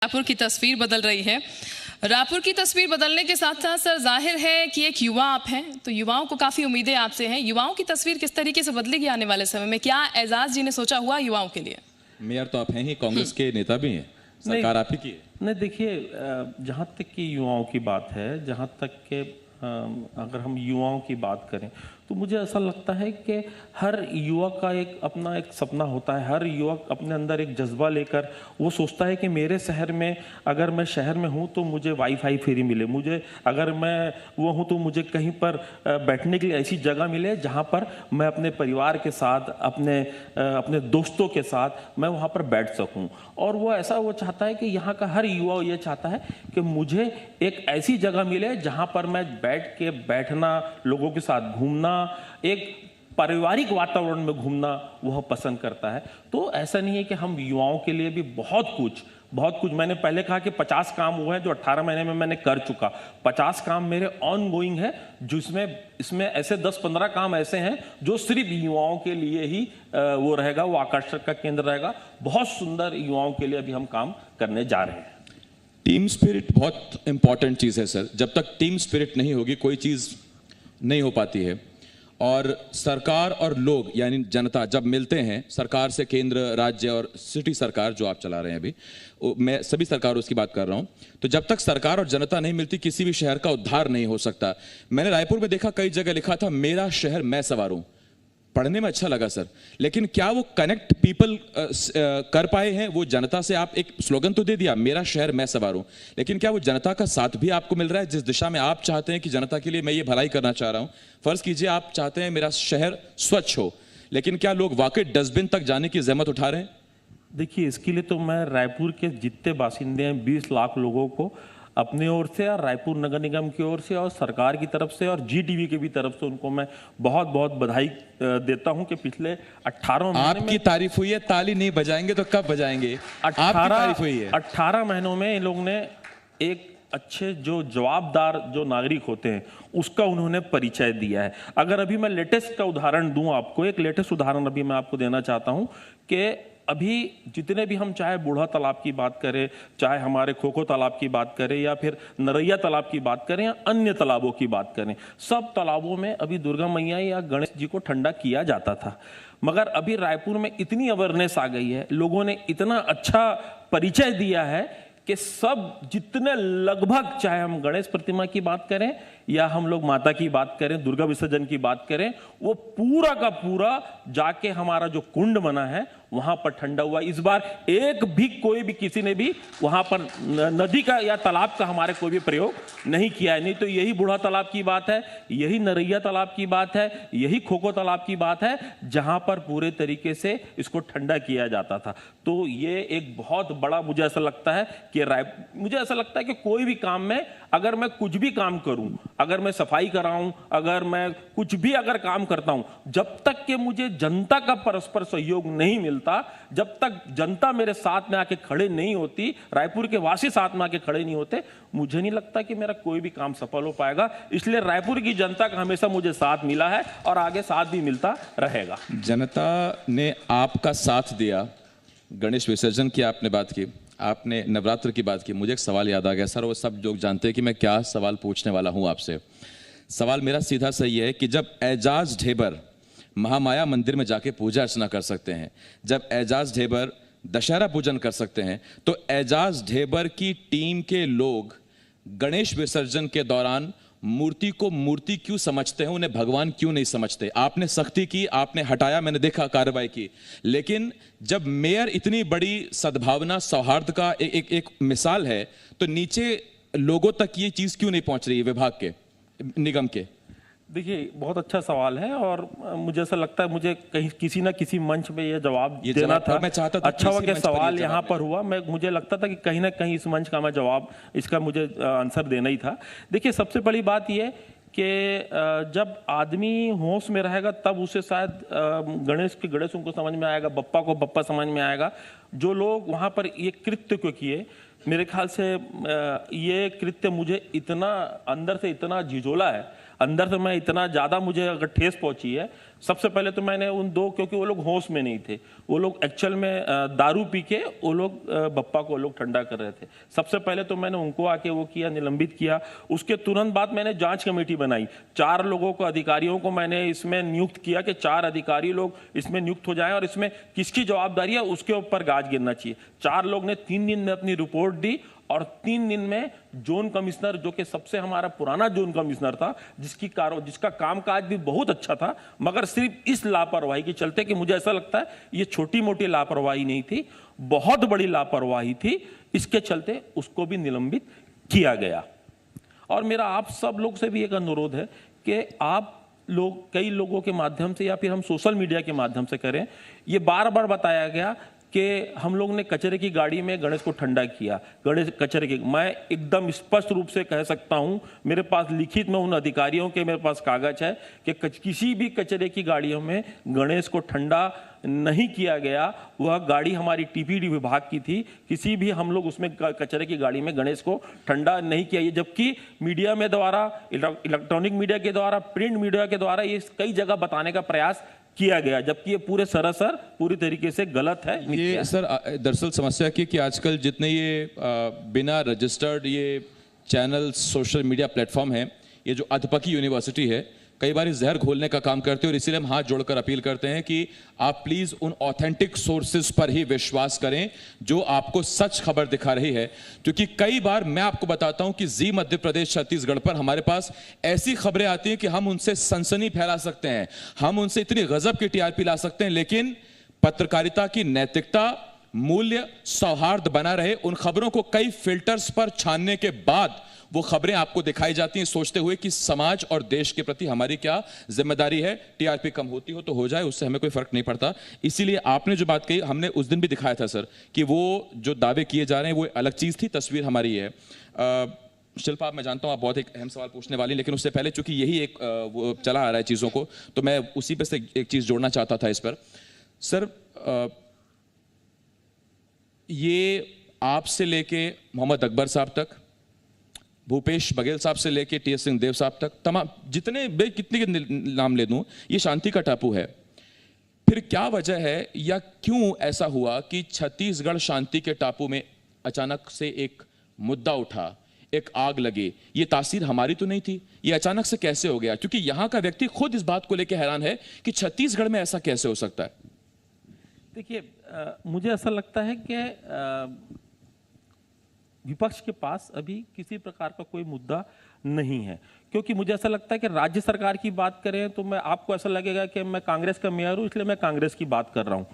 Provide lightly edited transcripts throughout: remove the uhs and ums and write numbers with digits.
रायपुर की तस्वीर बदल रही है। रायपुर की तस्वीर बदलने के साथ साथ सर जाहिर है कि एक युवा आप हैं, तो युवाओं को काफ़ी उम्मीदें आपसे हैं। युवाओं की तस्वीर किस तरीके से बदलेगी आने वाले समय में? क्या एजाज जी ने सोचा हुआ युवाओं के लिए? मेयर तो आप हैं ही, कांग्रेस के नेता भी हैं, सरकार आप ही की है। नहीं, देखिए, जहाँ तक कि युवाओं की बात है, जहाँ तक के अगर हम युवाओं की बात करें तो मुझे ऐसा लगता है कि हर युवा का एक अपना एक सपना होता है। हर युवक अपने अंदर एक जज्बा लेकर वो सोचता है कि मेरे शहर में, अगर मैं शहर में हूँ तो मुझे वाईफाई फ्री मिले, मुझे अगर मैं वो हूँ तो मुझे कहीं पर बैठने के लिए ऐसी जगह मिले जहाँ पर मैं अपने परिवार के साथ, अपने दोस्तों के साथ मैं वहाँ पर बैठ सकूँ। और वो चाहता है कि यहाँ का हर युवा ये चाहता है कि मुझे एक ऐसी जगह मिले जहाँ पर मैं बैठना, लोगों के साथ घूमना, एक पारिवारिक वातावरण में घूमना वह पसंद करता है। तो ऐसा नहीं है कि हम युवाओं के लिए भी बहुत कुछ मैंने पहले कहा कि 50 काम वो है जो 18 महीने में मैंने कर चुका। 50 काम मेरे ऑन गोइंग है, इसमें ऐसे 10-15 काम ऐसे हैं जो सिर्फ युवाओं के लिए ही वो रहेगा, वो आकर्षक का केंद्र रहेगा। बहुत सुंदर युवाओं के लिए अभी हम काम करने जा रहे हैं। टीम स्पिरिट बहुत इंपॉर्टेंट चीज है सर। जब तक टीम स्पिरिट नहीं होगी कोई चीज नहीं हो पाती है। और सरकार और लोग यानी जनता जब मिलते हैं, सरकार से केंद्र, राज्य और सिटी सरकार जो आप चला रहे हैं अभी, मैं सभी सरकारों की बात कर रहा हूं, तो जब तक सरकार और जनता नहीं मिलती किसी भी शहर का उद्धार नहीं हो सकता। मैंने रायपुर में देखा, कई जगह लिखा था मेरा शहर मैं सवारूं। पढ़ने में अच्छा लगा सर, लेकिन क्या वो कनेक्ट पीपल कर पाए हैं? वो जनता से आप एक स्लोगन तो दे दिया, मेरा शहर मैं सवारूं, लेकिन क्या वो जनता का साथ भी आपको मिल रहा है जिस दिशा में आप चाहते हैं कि जनता के लिए मैं ये भलाई करना चाह रहा हूं? फर्ज कीजिए आप चाहते हैं मेरा शहर स्वच्छ हो, लेकिन क्या लोग वाकई डस्टबिन तक जाने की जहमत उठा रहे हैं? देखिए, इसके लिए तो मैं रायपुर के जितने बासिंदे हैं 20 लाख लोगों को अपनी ओर से और रायपुर नगर निगम की ओर से और सरकार की तरफ से और जीटीवी की भी तरफ से उनको मैं बहुत बहुत बधाई देता हूं कि पिछले 18 महीने आपकी तारीफ हुई है, ताली नहीं बजाएंगे तो कब बजाएंगे? आपकी तारीफ हुई है। 18 महीनों में इन लोगों ने एक अच्छे जो जवाबदार जो नागरिक होते हैं उसका उन्होंने परिचय दिया है। अगर अभी मैं लेटेस्ट का उदाहरण दूं आपको, एक लेटेस्ट उदाहरण अभी मैं आपको देना चाहता हूं कि अभी जितने भी हम चाहे बूढ़ा तालाब की बात करें, चाहे हमारे खोखो तालाब की बात करें, या फिर नरैया तालाब की बात करें, या अन्य तालाबों की बात करें, सब तालाबों में अभी दुर्गा मैया या गणेश जी को ठंडा किया जाता था। मगर अभी रायपुर में इतनी अवेयरनेस आ गई है, लोगों ने इतना अच्छा परिचय दिया है कि सब जितने लगभग, चाहे हम गणेश प्रतिमा की बात करें या हम लोग माता की बात करें, दुर्गा विसर्जन की बात करें, वो पूरा का पूरा जाके हमारा जो कुंड बना है वहां पर ठंडा हुआ। इस बार एक भी कोई भी किसी ने भी वहां पर नदी का या तालाब का हमारे कोई भी प्रयोग नहीं किया है। नहीं तो यही बूढ़ा तालाब की बात है, यही नरैया तालाब की बात है, यही खोखो तालाब की बात है जहां पर पूरे तरीके से इसको ठंडा किया जाता था। तो ये एक बहुत बड़ा, मुझे ऐसा लगता है कि मुझे ऐसा लगता है कि कोई भी काम में अगर मैं कुछ भी काम करूं, अगर मैं सफाई कराऊं, अगर मैं कुछ भी अगर काम करता हूं, जब तक कि मुझे जनता का परस्पर सहयोग नहीं मिलता, जब तक जनता मेरे साथ में आके खड़े नहीं होती, रायपुर के वासी साथ में आके खड़े नहीं होते, मुझे नहीं लगता कि मेरा कोई भी काम सफल हो पाएगा। इसलिए रायपुर की जनता का हमेशा मुझे साथ मिला है और आगे साथ भी मिलता रहेगा। जनता ने आपका साथ दिया, गणेश विसर्जन की आपने बात की, आपने नवरात्र की बात की, मुझे एक सवाल याद आ गया सर। वो सब लोग जानते हैं कि मैं क्या सवाल पूछने वाला हूं आपसे। सवाल मेरा सीधा सही है कि जब एजाज ढेबर महामाया मंदिर में जाके पूजा अर्चना कर सकते हैं, जब एजाज ढेबर दशहरा पूजन कर सकते हैं, तो एजाज ढेबर की टीम के लोग गणेश विसर्जन के दौरान मूर्ति को मूर्ति क्यों समझते हैं, उन्हें भगवान क्यों नहीं समझते? आपने सख्ती की, आपने हटाया, मैंने देखा कार्रवाई की, लेकिन जब मेयर इतनी बड़ी सद्भावना, सौहार्द का एक मिसाल है, तो नीचे लोगों तक ये चीज क्यों नहीं पहुंच रही है विभाग के, निगम के? देखिए, बहुत अच्छा सवाल है और मुझे ऐसा लगता है मुझे कहीं किसी ना किसी मंच में ये जवाब देना था। मैं चाहता था अच्छा हुआ कि सवाल यहाँ पर हुआ। मुझे लगता था कि कहीं ना कहीं इस मंच का मैं जवाब, इसका मुझे आंसर देना ही था। देखिए, सबसे बड़ी बात यह कि जब आदमी होश में रहेगा तब उसे शायद गणेश उनको समझ में आएगा, बप्पा को बप्पा समझ में आएगा। जो लोग वहाँ पर ये कृत्य को किए, मेरे ख्याल से ये कृत्य मुझे इतना अंदर से इतना झिझोला है, अंदर से मैं इतना ज़्यादा, मुझे अगर ठेस पहुंची है सबसे पहले तो मैंने उन दो, क्योंकि वो लोग होश में नहीं थे, वो लोग एक्चुअल में दारू पी के वो लोग बप्पा को वो लोग ठंडा कर रहे थे। सबसे पहले तो मैंने उनको आके वो किया, निलंबित किया। उसके तुरंत बाद मैंने जांच कमेटी बनाई, 4 लोगों को, अधिकारियों को मैंने इसमें नियुक्त किया कि 4 अधिकारी लोग इसमें नियुक्त हो जाएं और इसमें किसकी जवाबदारी है उसके ऊपर गाज गिरना चाहिए। 4 लोग ने 3 दिन में अपनी रिपोर्ट दी और 3 दिन में जोन कमिश्नर, जो कि सबसे हमारा पुराना जोन कमिश्नर था, जिसका कामकाज भी बहुत अच्छा था, मगर सिर्फ इस लापरवाही के चलते, कि मुझे ऐसा लगता है ये छोटी मोटी लापरवाही नहीं थी, बहुत बड़ी लापरवाही थी, इसके चलते उसको भी निलंबित किया गया। और मेरा आप सब लोग से भी एक अनुरोध है कि आप लोग, कई लोगों के माध्यम से या फिर हम सोशल मीडिया के माध्यम से करें, ये बार बार बताया गया कि हम लोग ने कचरे की गाड़ी में गणेश को ठंडा किया। गणेश कचरे की, मैं एकदम स्पष्ट रूप से कह सकता हूं, मेरे पास लिखित में उन अधिकारियों के मेरे पास कागज है कि किसी भी कचरे की गाड़ियों में गणेश को ठंडा नहीं किया गया। वह गाड़ी हमारी टीपीडी विभाग की थी, किसी भी हम लोग उसमें कचरे की गाड़ी में गणेश को ठंडा नहीं किया। ये जबकि मीडिया में द्वारा, इलेक्ट्रॉनिक मीडिया के द्वारा, प्रिंट मीडिया के द्वारा ये कई जगह बताने का प्रयास किया गया, जबकि ये पूरे सरासर पूरी तरीके से गलत है। ये सर दरअसल समस्या की कि आजकल जितने ये बिना रजिस्टर्ड ये चैनल, सोशल मीडिया प्लेटफॉर्म हैं, ये जो अधपकी यूनिवर्सिटी है, कई बार जहर घोलने का काम करते हैं। और इसीलिए हम हाथ जोड़कर अपील करते हैं कि आप प्लीज उन ऑथेंटिक सोर्सेज पर ही विश्वास करें जो आपको सच खबर दिखा रही है। क्योंकि कई बार मैं आपको बताता हूं कि जी मध्य प्रदेश, छत्तीसगढ़ पर हमारे पास ऐसी खबरें आती हैं कि हम उनसे सनसनी फैला सकते हैं, हम उनसे इतनी गजब की टीआरपी ला सकते हैं, लेकिन पत्रकारिता की नैतिकता, मूल्य, सौहार्द बना रहे, उन खबरों को कई फिल्टर्स पर छानने के बाद वो खबरें आपको दिखाई जाती हैं, सोचते हुए कि समाज और देश के प्रति हमारी क्या जिम्मेदारी है। टीआरपी कम होती हो तो हो जाए, उससे हमें कोई फर्क नहीं पड़ता। इसीलिए आपने जो बात कही, हमने उस दिन भी दिखाया था सर, कि वो जो दावे किए जा रहे हैं वो अलग चीज थी, तस्वीर हमारी है। शिल्पा, मैं जानता हूं आप बहुत एक अहम सवाल पूछने वाली, लेकिन उससे पहले चूंकि यही एक वो चला आ रहा है चीजों को, तो मैं उसी पे से एक चीज जोड़ना चाहता था इस पर। सर, ये आपसे लेके मोहम्मद अकबर साहब तक, भूपेश बघेल साहब से लेके टी.एस. सिंहदेव साहब तक, तमाम जितने कितने के नाम ले दूं, ये शांति का टापू है। फिर क्या वजह है या क्यों ऐसा हुआ कि छत्तीसगढ़ शांति के टापू में अचानक से एक मुद्दा उठा, एक आग लगी? ये तासीर हमारी तो नहीं थी, ये अचानक से कैसे हो गया? क्योंकि यहां का व्यक्ति खुद इस बात को लेकर हैरान है कि छत्तीसगढ़ में ऐसा कैसे हो सकता है। देखिए, मुझे ऐसा लगता है कि विपक्ष के पास अभी किसी प्रकार का कोई मुद्दा नहीं है, क्योंकि मुझे ऐसा लगता है कि राज्य सरकार की बात करें तो मैं, आपको ऐसा लगेगा कि मैं कांग्रेस का मेयर हूं इसलिए मैं कांग्रेस की बात कर रहा हूं,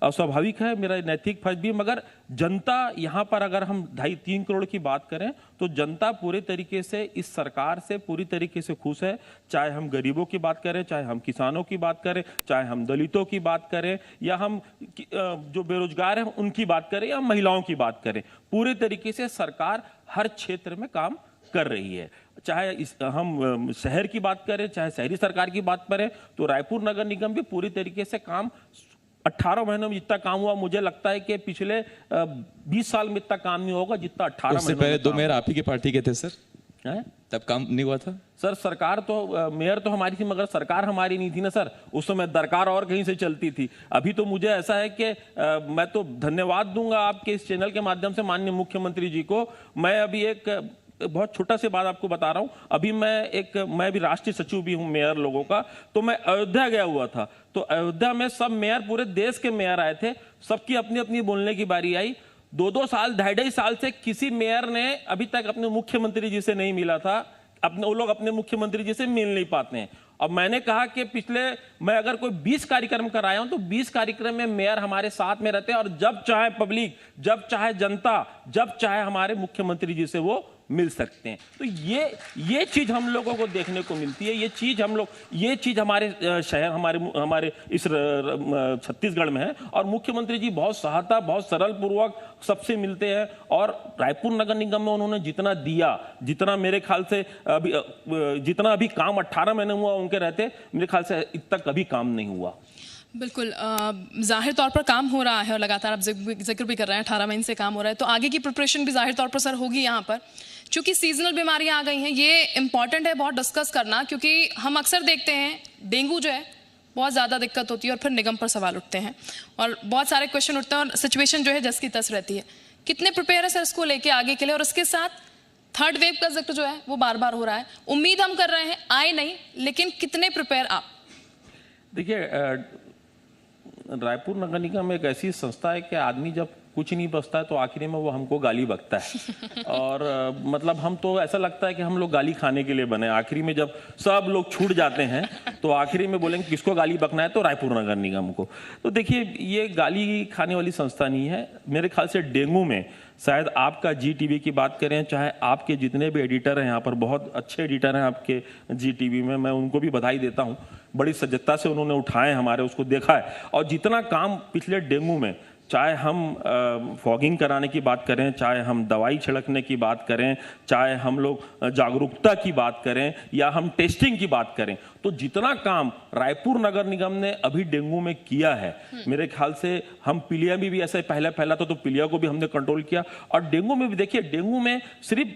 और स्वाभाविक है, मेरा नैतिक फर्ज भी। मगर जनता यहाँ पर, अगर हम 2.5-3 करोड़ की बात करें तो जनता पूरे तरीके से इस सरकार से पूरी तरीके से खुश है। चाहे हम गरीबों की बात करें, चाहे हम किसानों की बात करें, चाहे हम दलितों की बात करें, या हम जो बेरोजगार हैं उनकी बात करें, या महिलाओं की बात करें, पूरे तरीके से सरकार हर क्षेत्र में काम कर रही है। चाहे हम शहर की बात करें, चाहे शहरी सरकार की बात करें, तो रायपुर नगर निगम भी पूरी तरीके से काम, 18 महीनों में जितना काम हुआ, मुझे लगता है कि पिछले 20 साल में इतना काम नहीं होगा जितना 18 महीनों में। उससे पहले 2 मेयर आप ही की पार्टी के थे सर, है? तब काम नहीं हुआ था सर? सरकार तो, मेयर तो हमारी थी, मगर सरकार हमारी नहीं थी ना सर, उस समय दरकार और कहीं से चलती थी। अभी तो मुझे ऐसा है कि मैं तो धन्यवाद दूंगा आपके इस चैनल के माध्यम से माननीय मुख्यमंत्री जी को। मैं अभी एक बहुत छोटा सी बात आपको बता रहा हूं। अभी मैं भी राष्ट्रीय सचिव भी हूं मेयर लोगों का, तो मैं अयोध्या गया हुआ था, तो अयोध्या में सब मेयर, पूरे देश के मेयर आए थे, सबकी अपनी अपनी बोलने की बारी आई। 2-2 साल, 2.5 साल से किसी मेयर ने अभी तक अपने मुख्यमंत्री जी से नहीं मिला था। वो लोग अपने मुख्यमंत्री जी से मिल नहीं पाते हैं। अब मैंने कहा कि मैं अगर कोई 20 कार्यक्रम कराया हूं तो 20 कार्यक्रम में मेयर हमारे साथ में रहते हैं, और जब चाहे पब्लिक, जब चाहे जनता, जब चाहे हमारे मुख्यमंत्री जी से वो मिल सकते हैं। तो ये चीज हम लोगों को देखने को मिलती है। ये चीज हमारे शहर, हमारे इस छत्तीसगढ़ में है, और मुख्यमंत्री जी बहुत सहायता, बहुत सरल पूर्वक सबसे मिलते हैं। और रायपुर नगर निगम में उन्होंने जितना दिया, जितना मेरे ख्याल से जितना अभी काम 18 महीने हुआ उनके रहते, मेरे ख्याल से इतना कभी काम नहीं हुआ। बिल्कुल, जाहिर तौर पर काम हो रहा है, और लगातार आप जिक्र भी कर रहे हैं 18 महीने से काम हो रहा है, तो आगे की प्रिपरेशन भी जाहिर तौर पर सर होगी यहाँ पर। चूंकि सीजनल बीमारियां आ गई हैं, ये इंपॉर्टेंट है बहुत डिस्कस करना, क्योंकि हम अक्सर देखते हैं डेंगू जो है बहुत ज़्यादा दिक्कत होती है और फिर निगम पर सवाल उठते हैं और बहुत सारे क्वेश्चन उठते हैं और सिचुएशन जो है जस की तस रहती है। कितने प्रिपेयर है सर इसको लेके आगे के लिए? और उसके साथ थर्ड वेव का जिक्र जो है वो बार बार हो रहा है, उम्मीद हम कर रहे हैं आए नहीं, लेकिन कितने प्रिपेयर आप? देखिए, रायपुर नगर निगम एक ऐसी संस्था है कि आदमी जब कुछ नहीं बचता है तो आखिरी में वो हमको गाली बकता है और मतलब हम तो ऐसा लगता है कि हम लोग गाली खाने के लिए बने। आखिरी में जब सब लोग छूट जाते हैं तो आखिरी में बोलेंगे किसको गाली बकना है, तो रायपुर नगर निगम को। तो देखिए, ये गाली खाने वाली संस्था नहीं है। मेरे ख्याल से डेंगू में शायद आपका जी टीवी की बात करें, चाहे आपके जितने भी एडिटर हैं, यहाँ पर बहुत अच्छे एडिटर हैं आपके जी टीवी में, मैं उनको भी बधाई देता हूँ। बड़ी सजगता से उन्होंने उठाए हमारे, उसको देखा है। और जितना काम पिछले डेंगू में, चाहे हम फॉगिंग कराने की बात करें, चाहे हम दवाई छिड़कने की बात करें, चाहे हम लोग जागरूकता की बात करें या हम टेस्टिंग की बात करें, तो जितना काम रायपुर नगर निगम ने अभी डेंगू में किया है, मेरे ख्याल से हम पीलिया में भी ऐसे पहले फैला था तो पीलिया को भी हमने कंट्रोल किया। और डेंगू में भी देखिए, डेंगू में सिर्फ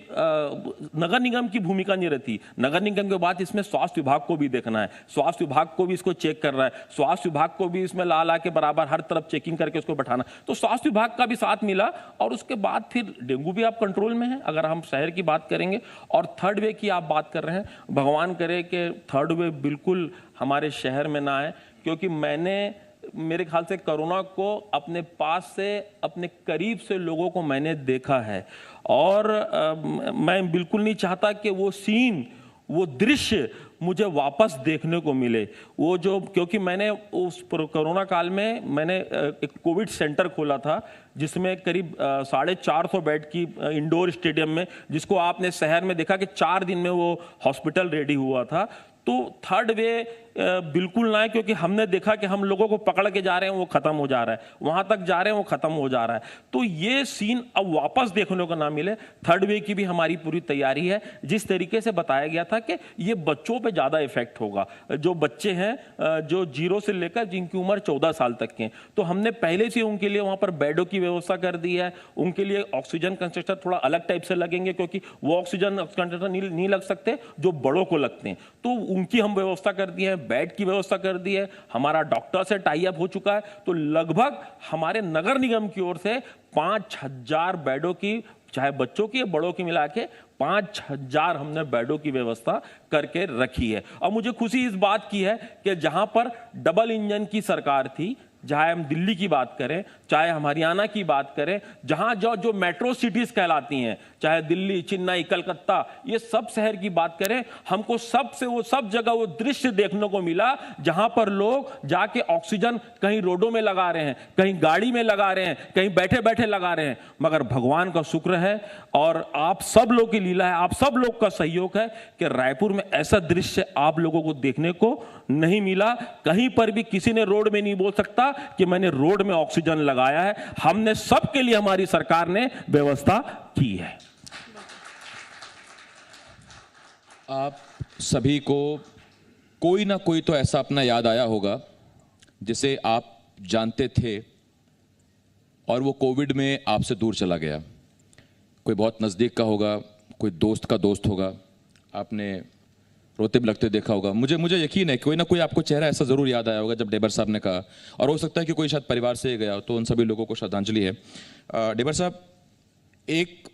नगर निगम की भूमिका नहीं रहती। नगर निगम के बाद इसमें स्वास्थ्य विभाग को भी देखना है, स्वास्थ्य विभाग को भी इसको चेक कर रहा है, स्वास्थ्य विभाग को भी इसमें ला के बराबर हर तरफ चेकिंग करके उसको बैठाना। तो स्वास्थ्य विभाग का भी साथ मिला और उसके बाद फिर डेंगू भी आप कंट्रोल में है अगर हम शहर की बात करेंगे। और थर्ड वेव की आप बात कर रहे हैं, भगवान करे कि थर्ड वेव बिल्कुल हमारे शहर में ना आए, क्योंकि मेरे ख्याल से कोरोना को अपने पास से, अपने करीब से लोगों को मैंने देखा है और मैं बिल्कुल नहीं चाहता कि वो सीन, वो दृश्य मुझे वापस देखने को मिले। वो जो, क्योंकि मैंने उस कोरोना काल में मैंने एक कोविड सेंटर खोला था जिसमें करीब 450 बेड की इंडोर स्टेडियम में, जिसको आपने शहर में देखा कि 4 दिन में वो हॉस्पिटल रेडी हुआ था। तो थर्ड वे बिल्कुल ना है, क्योंकि हमने देखा कि हम लोगों को पकड़ के जा रहे हैं वो खत्म हो जा रहा है, वहां तक जा रहे हैं वो खत्म हो जा रहा है। तो ये सीन अब वापस देखने को ना मिले। थर्ड वे की भी हमारी पूरी तैयारी है। जिस तरीके से बताया गया था कि ये बच्चों पे ज्यादा इफेक्ट होगा, जो बच्चे हैं जो 0 से लेकर जिनकी उम्र 14 साल तक के हैं, तो हमने पहले से उनके लिए वहां पर बेडों की व्यवस्था कर दी है। उनके लिए ऑक्सीजन कंसंट्रेटर थोड़ा अलग टाइप से लगेंगे, क्योंकि वो ऑक्सीजन कंसंट्रेटर नहीं लग सकते जो बड़ों को लगते हैं, तो उनकी हम व्यवस्था कर दी है, बेड की व्यवस्था कर दी है। हमारा डॉक्टर से टाई अप हो चुका है। तो लगभग हमारे नगर निगम की ओर से 5000 बेडों की, चाहे बच्चों की या बड़ों की मिला के 5000 हमने बेडों की व्यवस्था करके रखी है। और मुझे खुशी इस बात की है कि जहां पर डबल इंजन की सरकार थी, चाहे हम दिल्ली की बात करें, चाहे हम हरियाणा की बात करें, जहां जो मेट्रो सिटीज कहलाती हैं, चाहे दिल्ली, चेन्नई, कलकत्ता, ये सब शहर की बात करें, हमको सब जगह वो दृश्य देखने को मिला जहां पर लोग जाके ऑक्सीजन कहीं रोडों में लगा रहे हैं, कहीं गाड़ी में लगा रहे हैं, कहीं बैठे बैठे लगा रहे हैं। मगर भगवान का शुक्र है और आप सब लोग की लीला है, आप सब लोग का सहयोग है कि रायपुर में ऐसा दृश्य आप लोगों को देखने को नहीं मिला। कहीं पर भी किसी ने रोड में नहीं बोल सकता कि मैंने रोड में ऑक्सीजन लगाया है। हमने सबके लिए, हमारी सरकार ने व्यवस्था की है। आप सभी को कोई ना कोई तो ऐसा अपना याद आया होगा जिसे आप जानते थे और वो कोविड में आपसे दूर चला गया। कोई बहुत नज़दीक का होगा, कोई दोस्त का दोस्त होगा, आपने रोते बिलखते देखा होगा। मुझे यकीन है कोई ना कोई आपको चेहरा ऐसा ज़रूर याद आया होगा जब डेबर साहब ने कहा, और हो सकता है कि कोई शायद परिवार से ही गया हो, तो उन सभी लोगों को श्रद्धांजलि है। डेबर साहब, एक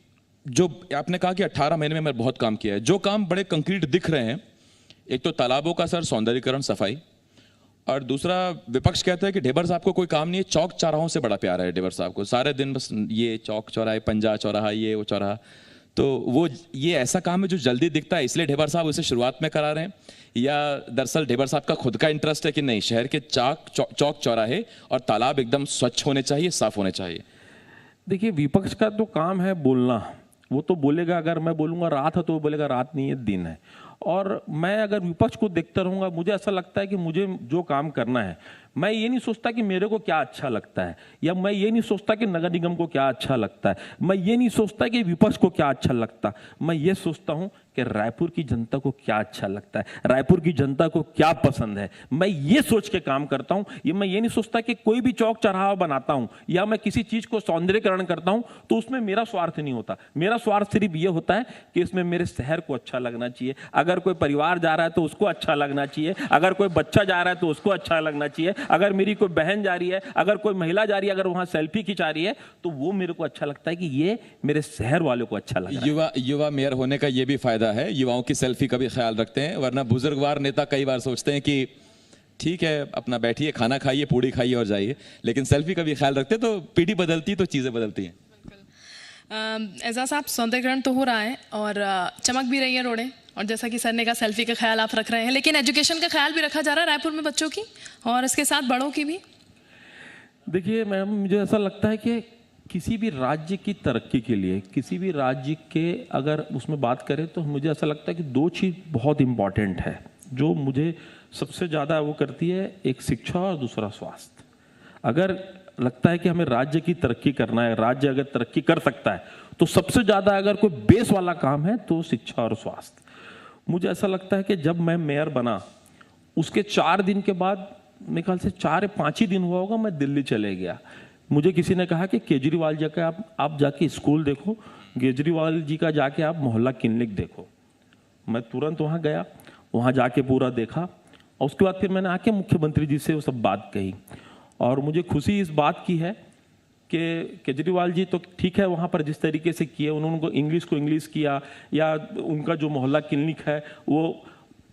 जो आपने कहा कि 18 महीने में मैंने बहुत काम किया है, जो काम बड़े कंक्रीट दिख रहे हैं, एक तो तालाबों का सर सौंदर्यीकरण, सफाई, और दूसरा विपक्ष कहता है कि ढेबर साहब को कोई काम नहीं है, चौक चौराहों से बड़ा प्यार है ढेबर साहब को, सारे दिन बस ये चौक चौराहे, पंजा चौराहा, ये वो चौराहा। तो वो ये ऐसा काम है जो जल्दी दिखता है, इसलिए ढेबर साहब उसे शुरुआत में करा रहे हैं, या दरअसल ढेबर साहब का खुद का इंटरेस्ट है कि नहीं शहर के चौक चौराहे और तालाब एकदम स्वच्छ होने चाहिए, साफ होने चाहिए? देखिए, विपक्ष का तो काम है बोलना, वो तो बोलेगा। अगर मैं बोलूँगा रात है तो वो बोलेगा रात नहीं है, दिन है। और मैं अगर विपक्ष को देखता रहूँगा, मुझे ऐसा लगता है कि मुझे जो काम करना है, मैं ये नहीं सोचता कि मेरे को क्या अच्छा लगता है, या मैं ये नहीं सोचता कि नगर निगम को क्या अच्छा लगता है, मैं ये नहीं सोचता कि विपक्ष को क्या अच्छा लगता, मैं ये सोचता हूं कि रायपुर की जनता को क्या अच्छा लगता है, रायपुर की जनता को क्या पसंद है। मैं ये सोच के काम करता हूं। ये मैं ये नहीं सोचता कि कोई भी चौक चौराहा बनाता हूं या मैं किसी चीज को सौंदर्यीकरण करता हूं तो उसमें मेरा स्वार्थ नहीं होता। मेरा स्वार्थ सिर्फ ये होता है कि इसमें मेरे शहर को अच्छा लगना चाहिए। अगर कोई परिवार जा रहा है तो उसको अच्छा लगना चाहिए, अगर कोई बच्चा जा रहा है तो उसको अच्छा लगना चाहिए, अगर मेरी कोई बहन जा रही है, अगर कोई महिला जा रही है, अगर वहां सेल्फी खिंचा रही है तो वो मेरे को अच्छा लगता है कि ये मेरे शहर वालों को अच्छा लग रहा है। युवा मेयर होने का ये भी फायदा है, युवाओं की सेल्फी का भी ख्याल रखते हैं, वरना बुजुर्गवार नेता कई बार सोचते हैं कि ठीक है अपना बैठिए, खाना खाइए, पूड़ी खाइए और जाइए, लेकिन सेल्फी का भी ख्याल रखते हैं। तो पीढ़ी बदलती तो चीजें बदलती हैं। एजाज साहब, सौंदर्यीकरण तो हो रहा है और चमक भी रही है रोडें, और जैसा कि सर ने कहा सेल्फी का ख्याल आप रख रहे हैं, लेकिन एजुकेशन का ख्याल भी रखा जा रहा है रायपुर में बच्चों की और इसके साथ बड़ों की भी। देखिए मैम, मुझे ऐसा लगता है कि किसी भी राज्य की तरक्की के लिए, किसी भी राज्य के अगर उसमें बात करें तो मुझे ऐसा लगता है कि दो चीज़ बहुत इम्पॉर्टेंट है जो मुझे सबसे ज़्यादा वो करती है, एक शिक्षा और दूसरा स्वास्थ्य। अगर लगता है कि हमें राज्य की तरक्की करना है, राज्य अगर तरक्की कर सकता है तो सबसे ज़्यादा अगर कोई बेस वाला काम है तो शिक्षा और स्वास्थ्य। मुझे ऐसा लगता है कि जब मैं मेयर बना उसके 4 दिन के बाद, मेरे ख्याल से 4 या 5 ही दिन हुआ होगा, मैं दिल्ली चले गया। मुझे किसी ने कहा कि केजरीवाल जी का आप जाके स्कूल देखो, केजरीवाल जी का जाके आप मोहल्ला क्लिनिक देखो। मैं तुरंत वहाँ गया, वहाँ जाके पूरा देखा और उसके बाद फिर मैंने आके मुख्यमंत्री जी से वो सब बात कही। और मुझे खुशी इस बात की है कि केजरीवाल जी तो ठीक है, वहाँ पर जिस तरीके से किए उन्होंने इंग्लिश को इंग्लिश किया, या उनका जो मोहल्ला क्लिनिक है वो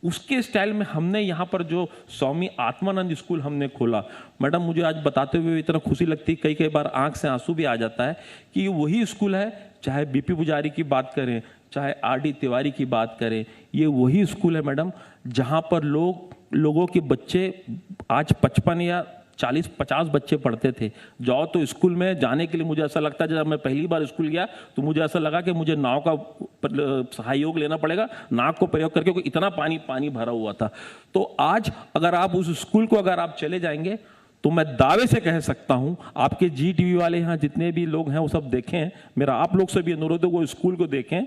उसके स्टाइल में हमने यहाँ पर जो स्वामी आत्मानंद स्कूल हमने खोला, मैडम मुझे आज बताते हुए इतना खुशी लगती है, कई बार आंख से आंसू भी आ जाता है कि ये वही स्कूल है। चाहे बीपी पुजारी की बात करें, चाहे आरडी तिवारी की बात करें, ये वही स्कूल है मैडम जहाँ पर लोगों के बच्चे आज 55 या 40-50 बच्चे पढ़ते थे। जाओ तो स्कूल में जाने के लिए मुझे ऐसा लगता है, जब मैं पहली बार स्कूल गया तो मुझे ऐसा लगा कि मुझे नाव का सहयोग लेना पड़ेगा, नाव को प्रयोग करके, क्योंकि इतना पानी भरा हुआ था। तो आज अगर आप उस स्कूल को अगर आप चले जाएंगे तो मैं दावे से कह सकता हूं, आपके जी टीवी वाले यहाँ जितने भी लोग हैं वो सब देखें, मेरा आप लोग से भी अनुरोध है वो स्कूल को देखें।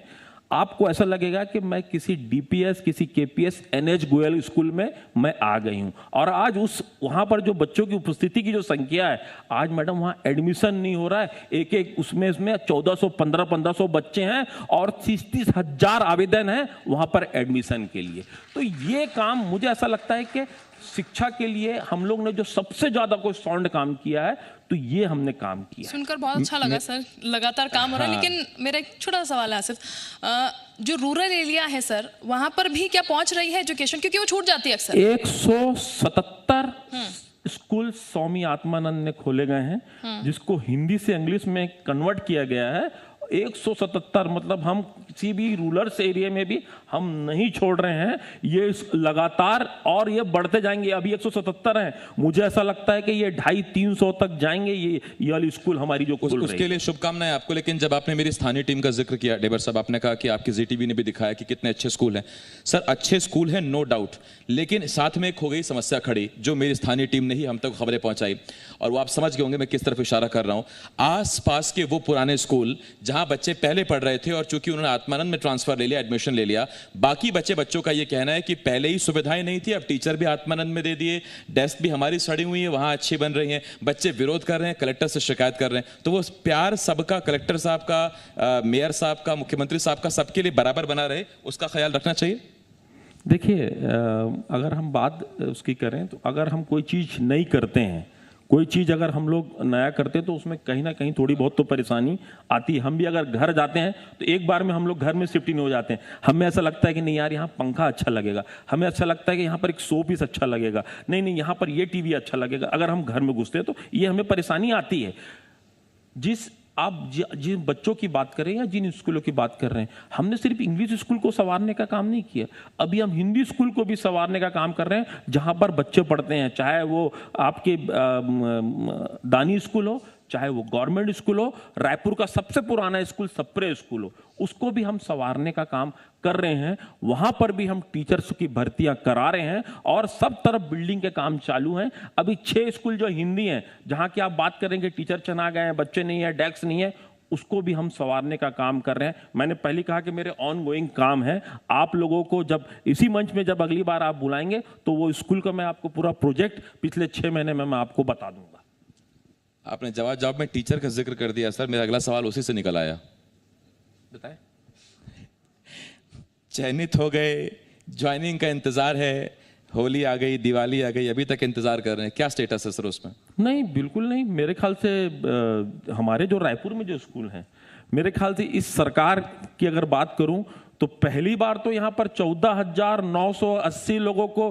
आपको ऐसा लगेगा कि मैं किसी डीपीएस, किसी केपीएस, एनएच गोयल स्कूल में मैं आ गई हूं। और आज वहां पर जो बच्चों की उपस्थिति की जो संख्या है, आज मैडम वहां एडमिशन नहीं हो रहा है, एक उसमें 1400, 1500 बच्चे हैं और 30-30 हजार आवेदन है वहां पर एडमिशन के लिए। तो ये काम मुझे ऐसा लगता है कि शिक्षा के लिए हम लोग ने जो सबसे ज्यादा कोई साउंड काम किया है तो ये हमने काम किया। सुनकर बहुत अच्छा लगा सर, लगातार काम हो रहा है। लेकिन मेरा एक छोटा सवाल है आसिफ, जो रूरल एरिया है सर, वहां पर भी क्या पहुंच रही है एजुकेशन, क्योंकि वो छूट जाती है अक्सर। 177 स्कूल स्वामी आत्मानंद ने खोले गए हैं जिसको हिंदी से इंग्लिश में कन्वर्ट किया गया है। 177 मतलब हम किसी भी रूरल एरिया में भी हम नहीं छोड़ रहे हैं, ये लगातार और ये बढ़ते जाएंगे। अभी 177 हैं, मुझे ऐसा लगता है कि ये 250-300 तक जाएंगे ये वाली स्कूल हमारी जो खुल रही है। उसके लिए शुभकामनाएं आपको। लेकिन जब आपने मेरी स्थानीय टीम का जिक्र किया डेबर साहब, आपने कहा कि आपकी जीटीवी ने भी दिखाया कि कितने अच्छे स्कूल हैं। सर अच्छे स्कूल हैं नो डाउट, लेकिन साथ में एक हो गई समस्या खड़ी जो मेरी स्थानीय टीम ने ही हम तक खबरें पहुंचाई, और वो आप समझ गए होंगे मैं किस तरफ इशारा कर रहा हूं। आस पास के वो पुराने स्कूल जहां बच्चे पहले पढ़ रहे थे और चूंकि उन्होंने आत्मानंद में ट्रांसफर ले लिया, एडमिशन ले लिया, बाकी बच्चों का ये कहना है कि पहले ही सुविधाएं नहीं थी, अब टीचर भी आत्मानंद में दे दिए, डेस्क भी हमारी सड़ी हुई है, वहां अच्छी बन रही हैं, बच्चे विरोध कर रहे हैं, कलेक्टर से शिकायत कर रहे हैं। तो वो प्यार सबका, कलेक्टर साहब का, मेयर साहब का, मुख्यमंत्री साहब का, सबके लिए बराबर बना रहे, उसका ख्याल रखना चाहिए। देखिए अगर हम बात उसकी करें तो अगर हम कोई चीज़ नहीं करते हैं, कोई चीज़ अगर हम लोग नया करते हैं तो उसमें कहीं ना कहीं थोड़ी बहुत तो परेशानी आती है। हम भी अगर घर जाते हैं तो एक बार में हम लोग घर में शिफ्ट नहीं हो जाते हैं। हमें ऐसा लगता है कि नहीं यार यहाँ पंखा अच्छा लगेगा, हमें अच्छा लगता है कि यहाँ पर एक शो पीस अच्छा लगेगा, नहीं यहाँ पर ये टीवी अच्छा लगेगा। अगर हम घर में घुसते हैं तो ये हमें परेशानी आती है। आप जिन बच्चों की बात करें या जिन स्कूलों की बात कर रहे हैं, हमने सिर्फ इंग्लिश स्कूल को संवारने का काम नहीं किया, अभी हम हिंदी स्कूल को भी संवारने का काम कर रहे हैं जहां पर बच्चे पढ़ते हैं, चाहे वो आपके दानी स्कूल हो, चाहे वो गवर्नमेंट स्कूल हो, रायपुर का सबसे पुराना स्कूल सप्रे स्कूल हो, उसको भी हम संवारने का काम कर रहे हैं। वहां पर भी हम टीचर्स की भर्तियां करा रहे हैं और सब तरफ बिल्डिंग के काम चालू हैं। अभी 6 स्कूल जो हिंदी हैं, जहां की आप बात करेंगे टीचर चना गए हैं, बच्चे नहीं है, डेस्क नहीं है, उसको भी हम संवारने का काम कर रहे हैं। मैंने पहले कहा कि मेरे ऑनगोइंग काम है। आप लोगों को जब इसी मंच में जब अगली बार आप बुलाएंगे तो वो स्कूल का मैं आपको पूरा प्रोजेक्ट पिछले 6 महीने में मैं आपको बता दूंगा। आपने जवाब में टीचर का जिक्र कर दिया सर, मेरा अगला सवाल उसी से निकल आया। बताएं। चयनित हो गए, ज्वाइनिंग का इंतजार है, होली आ गई, दिवाली आ गई, अभी तक इंतजार कर रहे हैं, क्या स्टेटस है सर उसमें? नहीं, बिल्कुल नहीं। मेरे ख्याल से हमारे जो रायपुर में जो स्कूल हैं, मेरे ख्याल से इस सरकार की अगर बात करूं तो पहली बार तो यहाँ पर 14,980 लोगों को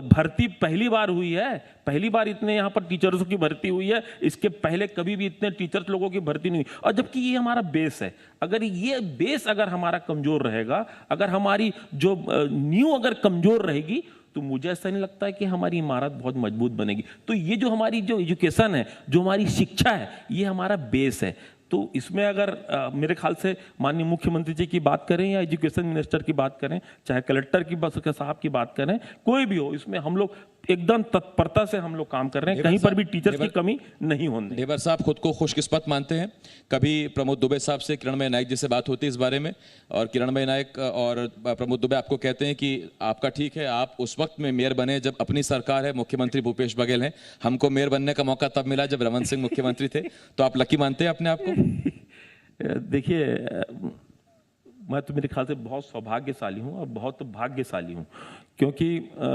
भर्ती पहली बार हुई है। पहली बार इतने यहाँ पर टीचर्स की भर्ती हुई है। इसके पहले कभी भी इतने टीचर्स लोगों की भर्ती नहीं हुई। और जबकि ये हमारा बेस है, अगर ये बेस अगर हमारा कमजोर रहेगा, अगर हमारी जो नींव अगर कमजोर रहेगी, तो मुझे ऐसा नहीं लगता है कि हमारी इमारत बहुत मजबूत बनेगी। तो ये जो हमारी जो एजुकेशन है, जो हमारी शिक्षा है, ये हमारा बेस है। तो इसमें अगर मेरे ख्याल से माननीय मुख्यमंत्री जी की बात करें या एजुकेशन मिनिस्टर की बात करें, चाहे कलेक्टर की साहब की बात करें, कोई भी हो, इसमें हम लोग एकदम तत्परता से हम लोग काम कर रहे हैं। कहीं पर भी टीचर्स की कमी नहीं होने। ढेबर साहब खुद को खुशकिस्मत मानते हैं। कभी प्रमोद दुबे साहब से किरणमय नायक जी से बात होती है इस बारे में, और किरणमय नायक और प्रमोद दुबे आपको कहते हैं कि आपका ठीक है, आप उस वक्त में मेयर बने जब अपनी सरकार है, मुख्यमंत्री भूपेश बघेल हैं, हमको मेयर बनने का मौका तब मिला जब रमन सिंह मुख्यमंत्री थे। तो आप लकी मानते हैं अपने आप को? देखिए, मैं तो मेरे ख्याल से बहुत सौभाग्यशाली हूँ और बहुत भाग्यशाली हूँ, क्योंकि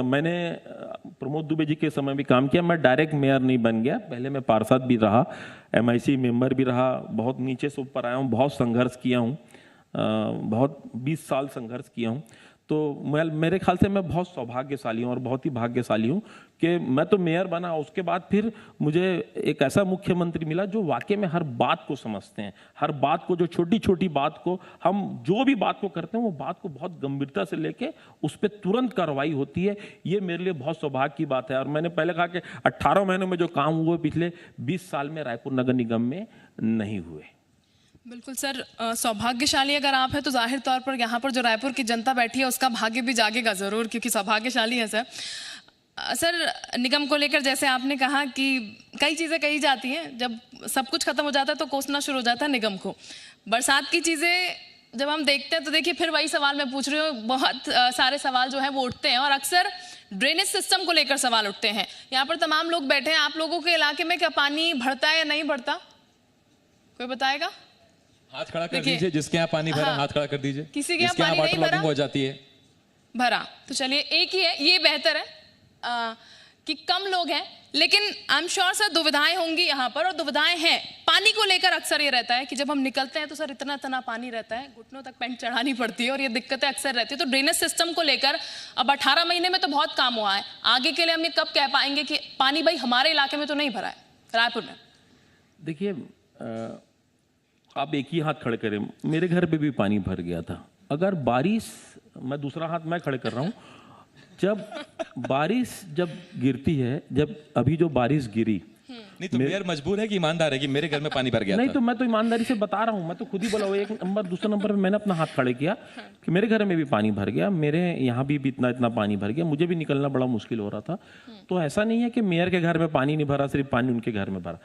मैंने प्रमोद दुबे जी के समय भी काम किया। मैं डायरेक्ट मेयर नहीं बन गया, पहले मैं पार्षद भी रहा, MIC मेंबर भी रहा, बहुत नीचे से ऊपर आया हूँ, बहुत संघर्ष किया हूँ, बहुत 20 साल संघर्ष किया हूँ। तो मेरे ख्याल से मैं बहुत सौभाग्यशाली हूँ और बहुत ही भाग्यशाली हूँ कि मैं तो मेयर बना, उसके बाद फिर मुझे एक ऐसा मुख्यमंत्री मिला जो वाकई में हर बात को समझते हैं, हर बात को, जो छोटी छोटी बात को, हम जो भी बात को करते हैं वो बात को बहुत गंभीरता से लेके उस पर तुरंत कार्रवाई होती है। ये मेरे लिए बहुत सौभाग्य की बात है। और मैंने पहले कहा कि 18 महीनों में जो काम हुए पिछले 20 साल में रायपुर नगर निगम में नहीं हुए। बिल्कुल सर, सौभाग्यशाली अगर आप हैं तो जाहिर तौर पर यहाँ पर जो रायपुर की जनता बैठी है उसका भाग्य भी जागेगा ज़रूर, क्योंकि सौभाग्यशाली है सर। सर, निगम को लेकर जैसे आपने कहा कि कई चीज़ें कही जाती हैं, जब सब कुछ खत्म हो जाता है तो कोसना शुरू हो जाता है निगम को। बरसात की चीज़ें जब हम देखते हैं तो देखिए फिर वही सवाल मैं पूछ रही हूँ, बहुत सारे सवाल जो है वो उठते हैं और अक्सर ड्रेनेज सिस्टम को लेकर सवाल उठते हैं। यहाँ पर तमाम लोग बैठे हैं, आप लोगों के इलाके में क्या पानी भरता है या नहीं भरता, कोई बताएगा? हाथ खड़ा कर दीजिए जिसके यहाँ पानी भरा। हाँ, हाथ खड़ा कर दीजिए किसी के यहाँ जिसके पानी नहीं भरा हो जाती है भरा। तो चलिए एक ही है, ये बेहतर है कि कम लोग हैं, लेकिन आई एम श्योर सर दुविधाएं होंगी यहाँ पर, और दुविधाएं हैं पानी को लेकर। अक्सर ये रहता है कि जब हम निकलते हैं तो सर इतना इतना पानी रहता है, घुटनों तक पैंट चढ़ानी पड़ती है और ये दिक्कतें अक्सर रहती है। तो ड्रेनेज सिस्टम को लेकर अब 18 महीने में तो बहुत काम हुआ है, आगे के लिए हम ये कब कह पाएंगे कि पानी भाई हमारे इलाके में तो नहीं भरा है रायपुर में? देखिए, आप एक ही हाथ खड़े करें, मेरे घर पे भी पानी भर गया था। अगर बारिश, मैं दूसरा हाथ मैं खड़े कर रहा हूँ, जब बारिश जब गिरती है, जब अभी जो बारिश गिरी, नहीं तो मेयर मजबूर है कि ईमानदार है कि मेरे घर में पानी भर गया नहीं था? तो मैं तो ईमानदारी से बता रहा हूँ, मैं तो खुद ही बोला। एक नंबर, दूसरा नंबर पे मैंने अपना हाथ खड़े किया कि मेरे घर में भी पानी भर गया, मेरे यहाँ भी इतना इतना पानी भर गया, मुझे भी निकलना बड़ा मुश्किल हो रहा था। तो ऐसा नहीं है कि मेयर के घर में पानी नहीं भरा, सिर्फ पानी उनके घर में भरा।